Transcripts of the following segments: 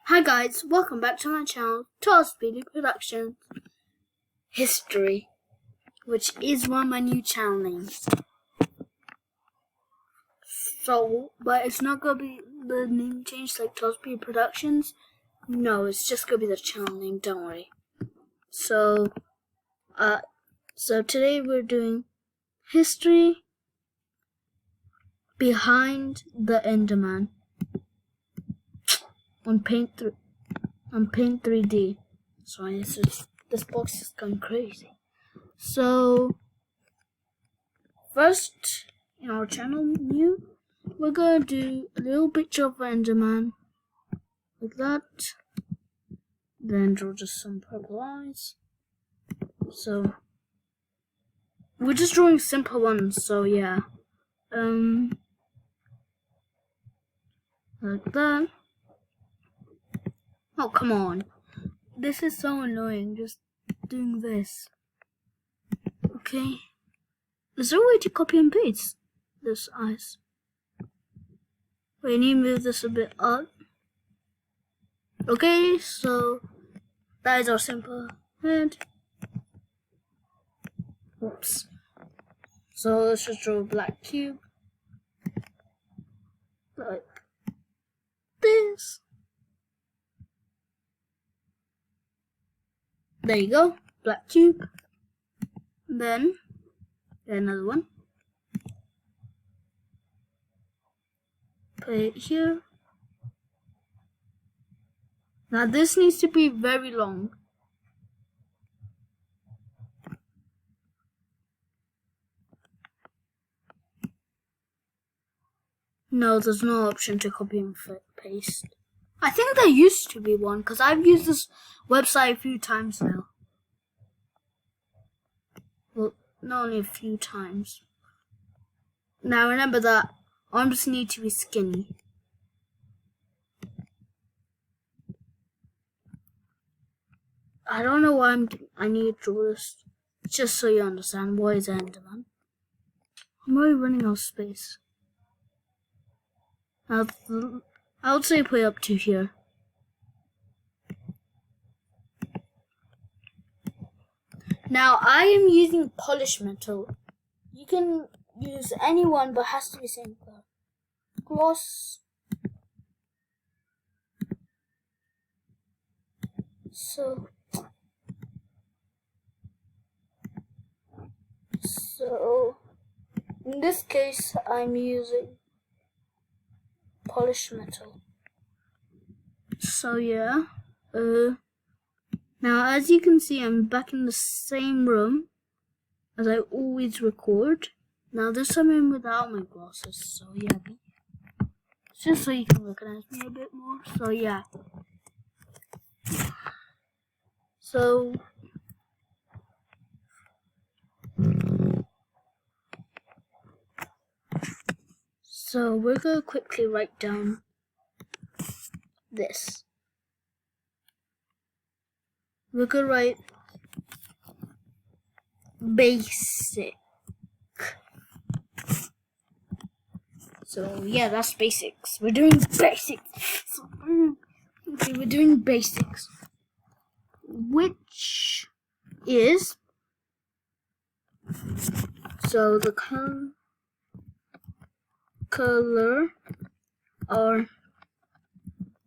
Hi guys, welcome back to my channel, Speedy Production History, which is one of my new channel names. So, but it's not gonna be the name changed like Speedy Productions. No, it's just gonna be the channel name. Don't worry. So today we're doing history behind the enderman on Paint 3D. Sorry, this box is going crazy. So first, in our channel new, we're gonna do a little picture of enderman like that. Then draw just some purple eyes. So we're just drawing simple ones. So yeah, like that. Oh, come on. This is so annoying, just doing this. Okay. Is there a way to copy and paste this eyes? Wait, I need to move this a bit up. Okay, so that is our simple head. Oops. So let's just draw a black cube. Like this. There you go, black cube. Then another one. Put it here. Now this needs to be very long. No, there's no option to copy and paste. I think there used to be one, because I've used this website a few times now. Well, not only a few times. Now remember that arms need to be skinny. I don't know why I need to draw this, just so you understand what is enderman. I'm already running out of space. I would say put it up to here. Now I am using polished metal. You can use any one, but has to be same color. Gloss. So in this case, I'm using polished metal. So yeah, now as you can see, I'm back in the same room as I always record. Now this time I'm without my glasses, so yeah, just so you can recognize me a bit more. So yeah, so we're gonna quickly write down this. We're gonna write basic. So yeah, that's basics. We're doing basics. Okay, we're doing basics, which is so the color are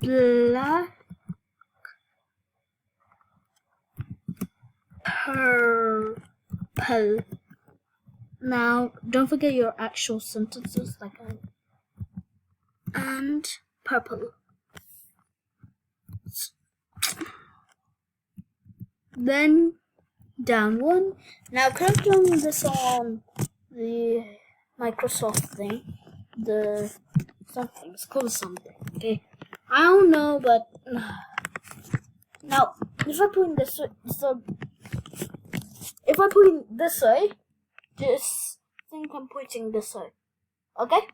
black, purple. Now don't forget your actual sentences, like and purple. Then down one. Now could have done this on the Microsoft thing. The something, it's called something. Okay, I don't know, but now if I put it this way, so if I put it this way, just think I'm pointing this way. Okay.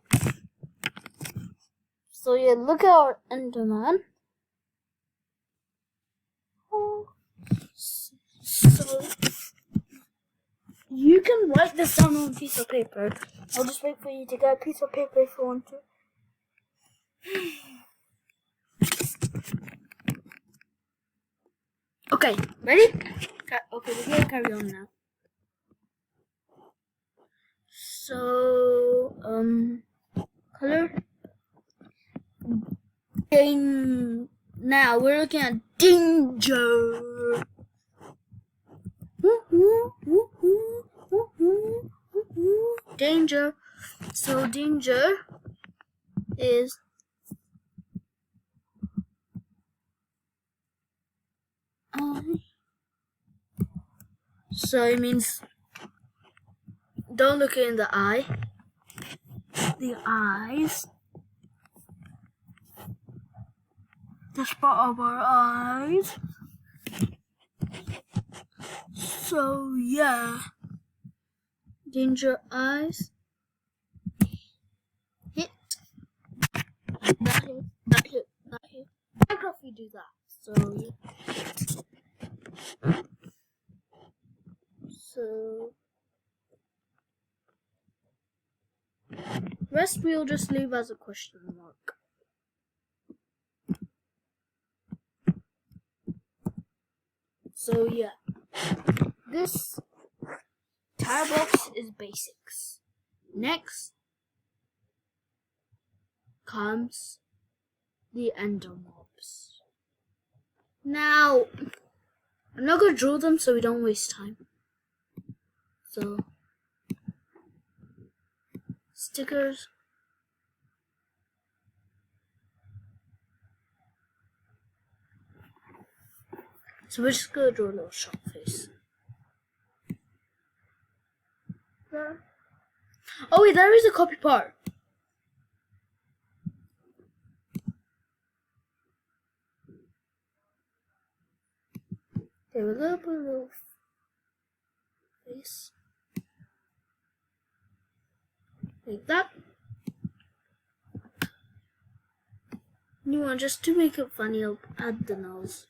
So yeah, look at our enderman. So you can write this down on a piece of paper. I'll just wait for you to get a piece of paper if you want to. Okay, ready? Okay, we're gonna carry on now. So, color. Now we're looking at danger. Danger. So danger is so it means don't look in the eye. The eyes. The spot of our eyes. So yeah. Danger eyes. Hit. That hit. That hit. That hit. Minecraft we do that. So yeah. So rest we'll just leave as a question mark. So yeah. This tire box is basics. Next comes the ender mobs. Now, I'm not gonna draw them so we don't waste time. So, stickers. So we're just gonna draw a little shop face. There. Oh wait, there is a copy part. Okay, we're gonna put a little face. Like that. New one, just to make it funny, I'll add the nose.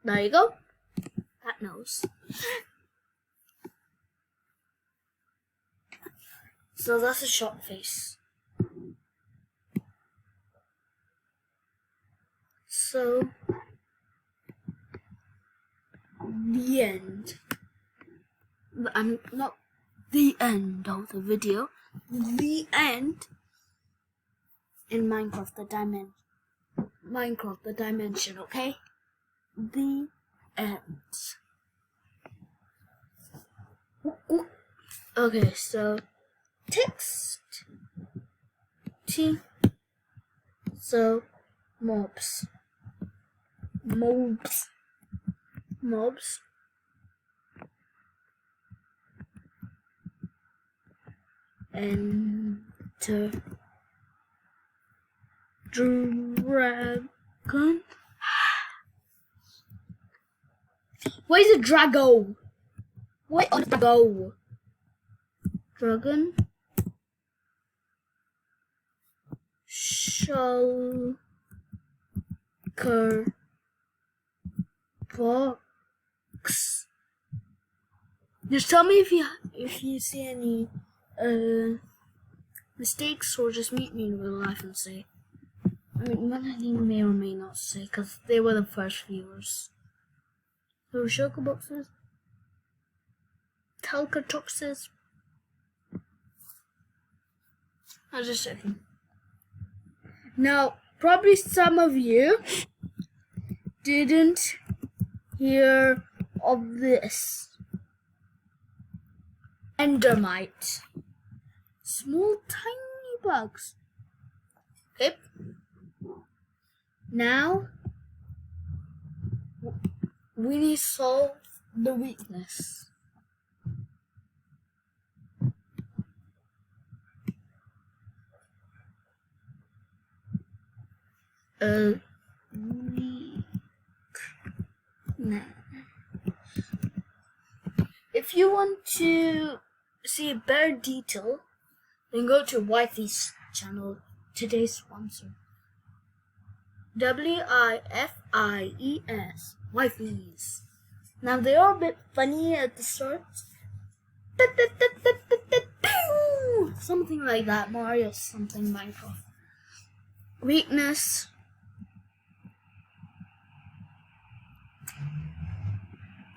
There you go. That nose. So that's a short face. So the end. I'm not the end of the video. The end in Minecraft the dimension. Minecraft the dimension, okay? The end. Okay, so text T. So mobs. Enter dragon. Where is the drago? Where is the drago? Dragon shulker box. Just tell me if you see any mistakes, or just meet me in real life and say. I mean, one of them may or may not say, because they were the first viewers. So shulker boxes, talker toxes. I was just checking. Now, probably some of you didn't hear of this. Endermite. Small, tiny bugs. Okay. Now, we need to solve the weakness. If you want to see better detail, then go to Wifey's channel, today's sponsor. WIFIES, Wifey's. Now they are a bit funny at the start. Something like that, Mario something Minecraft. weakness,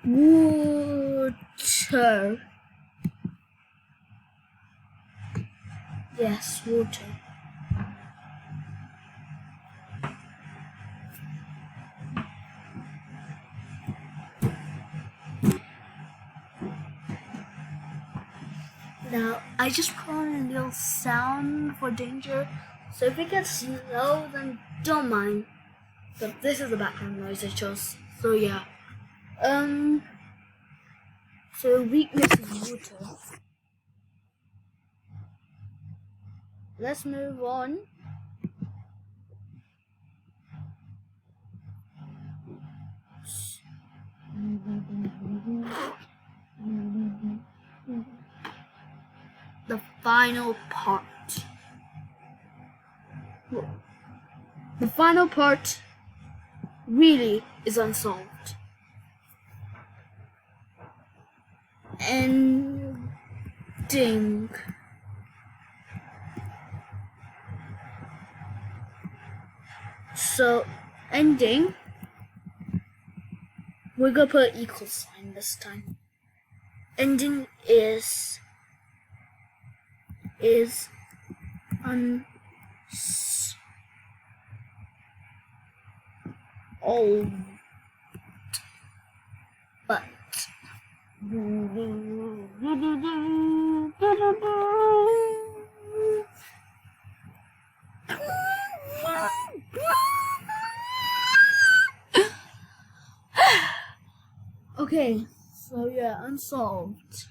water. Yes, water. Now, I just put on a little sound for danger, so if it gets low, then don't mind. But this is the background noise I chose, so yeah. So weakness is water. Let's move on. The final part. The final part really is unsolved. Ending. So, ending. We're gonna put equal sign this time. Ending is unsolved. But okay, so yeah, unsolved.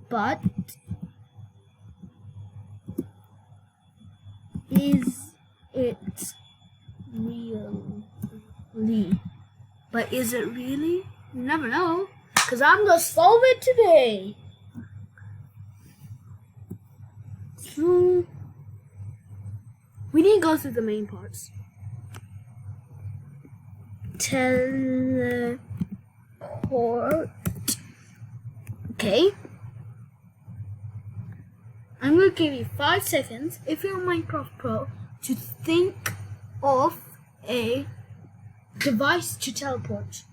But is it really? But is it really? You never know. Because I'm going to solve it today. So, we need to go through the main parts. Teleport. Okay. I'm going to give you 5 seconds, if you're a Minecraft Pro, to think of a device to teleport.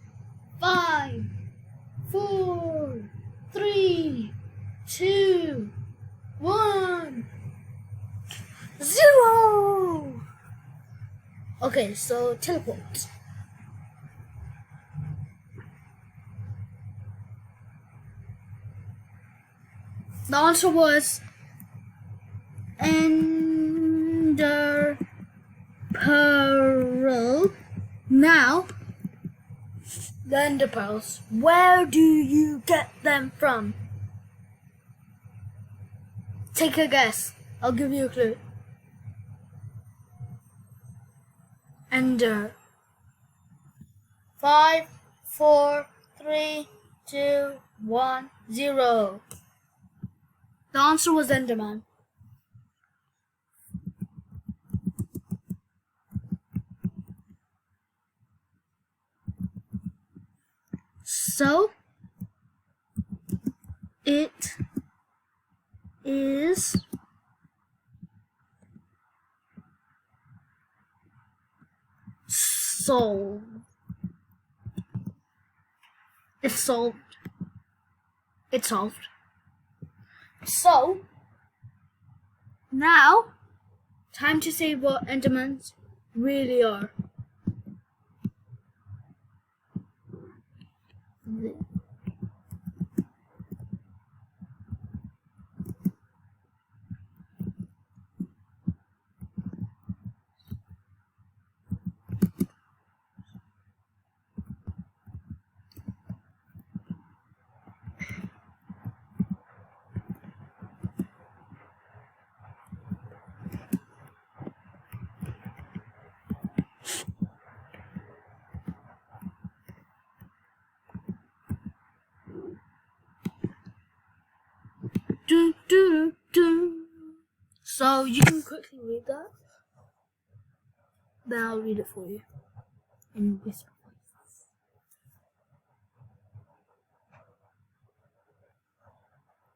5, 4, 3, 2, 1, 0. Okay, so teleport. The answer was Ender Pearl. Now, the Ender Pearls. Where do you get them from? Take a guess. I'll give you a clue. Ender. 5, 4, 3, 2, 1, 0. The answer was enderman. So, it is solved. It's solved. It's solved. So, now, time to say what endermans really are. Do, do, do. So you can quickly read that. Then I'll read it for you in whisper.